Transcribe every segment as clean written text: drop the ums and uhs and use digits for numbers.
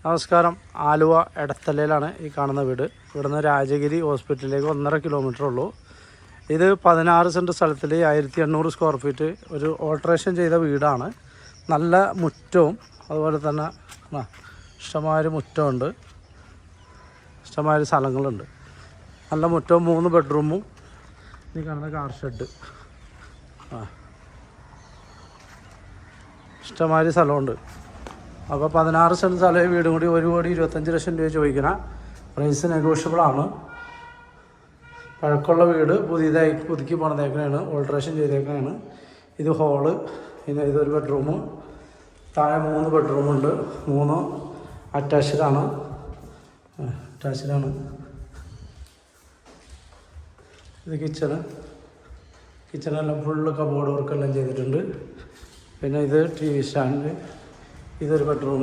നമസ്കാരം. ആലുവ എടത്തലയിലാണ് ഈ കാണുന്ന വീട്. ഇവിടുന്ന് രാജഗിരി ഹോസ്പിറ്റലിലേക്ക് 1.5 കിലോമീറ്റർ ഉള്ളൂ. ഇത് 16 സെൻറ്റ് സ്ഥലത്തിൽ 1800 സ്ക്വയർ ഫീറ്റ് ഒരു ഓൾട്രേഷൻ ചെയ്ത വീടാണ്. നല്ല മുറ്റവും അതുപോലെ തന്നെ ഇഷ്ടമായൊരു മുറ്റമുണ്ട്, ഇഷ്ടമായൊരു സ്ഥലങ്ങളുണ്ട്. നല്ല മുറ്റവും 3 ബെഡ്റൂമും ഈ കാണുന്ന കാർ ഷെഡ്, ഇഷ്ടമായൊരു സ്ഥലമുണ്ട്. അപ്പോൾ 16 സെൻറ്റ് സ്ഥലം വീടും കൂടി 1,25,00,000 രൂപ ചോദിക്കണം. പ്രൈസ് നെഗോഷ്യബിളാണ്. പഴക്കമുള്ള വീട് പുതിയതായി പുതുക്കി പണിതേക്കണതാണ്, ഓൾട്രേഷൻ ചെയ്തേക്കണതാണ്. ഇത് ഹോള്, പിന്നെ ഇതൊരു ബെഡ്റൂം, താഴെ 3 ബെഡ്റൂമുണ്ട്, 3 അറ്റാച്ച്ഡാണ്. ഇത് കിച്ചണെല്ലാം ഫുള്ള് കബോർഡ് വർക്കെല്ലാം ചെയ്തിട്ടുണ്ട്. പിന്നെ ഇത് TV സ്റ്റാൻഡ്, ഇതൊരു ബെഡ്റൂം.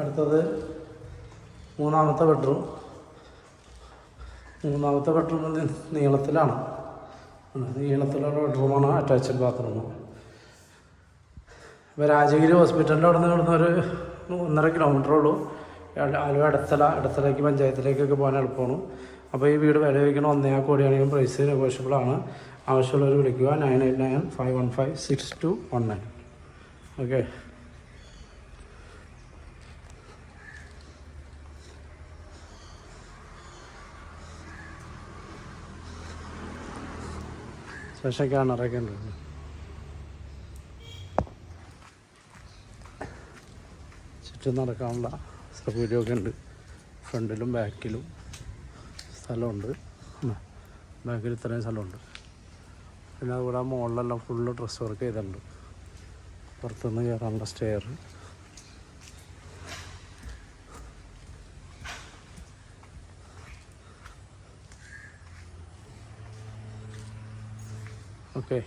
അടുത്തത് മൂന്നാമത്തെ ബെഡ്റൂം നീളത്തിലാണ്. നീളത്തിലുള്ള ബെഡ്റൂമാണ്, അറ്റാച്ച്ഡ് ബാത്റൂം. ഇപ്പോൾ രാജഗിരി ഹോസ്പിറ്റലിൻ്റെ അവിടെ നിന്ന് ഒരു 1.5 കിലോമീറ്റർ ഉള്ളൂ. ആലുവ എടത്തലയ്ക്ക് പഞ്ചായത്തിലേക്കൊക്കെ പോകാൻ എളുപ്പമാണ്. അപ്പോൾ ഈ വീട് വില വയ്ക്കണം 1.5 കോടിയാണെങ്കിലും പ്രൈസ് നെഗോഷ്യബിളാണ്. ആവശ്യമുള്ളവർ വിളിക്കുക 9895156219. ഓക്കെ. ശേഷം കിണറൊക്കെ ഉണ്ട്. ചുറ്റും നടക്കാനുള്ള സൗകര്യമൊക്കെ ഉണ്ട്. ഫ്രണ്ടിലും ബാക്കിലും സ്ഥലമുണ്ട്. ബാക്കിൽ ഇത്രയും സ്ഥലമുണ്ട്. പിന്നെ അതുകൂടെ മുകളിലെല്ലാം ഫുള്ള് ഡ്രസ് വർക്ക് ചെയ്തിട്ടുണ്ട്. പുറത്തുനിന്ന് കയറാനുള്ള സ്റ്റെയർ. ഓക്കെ.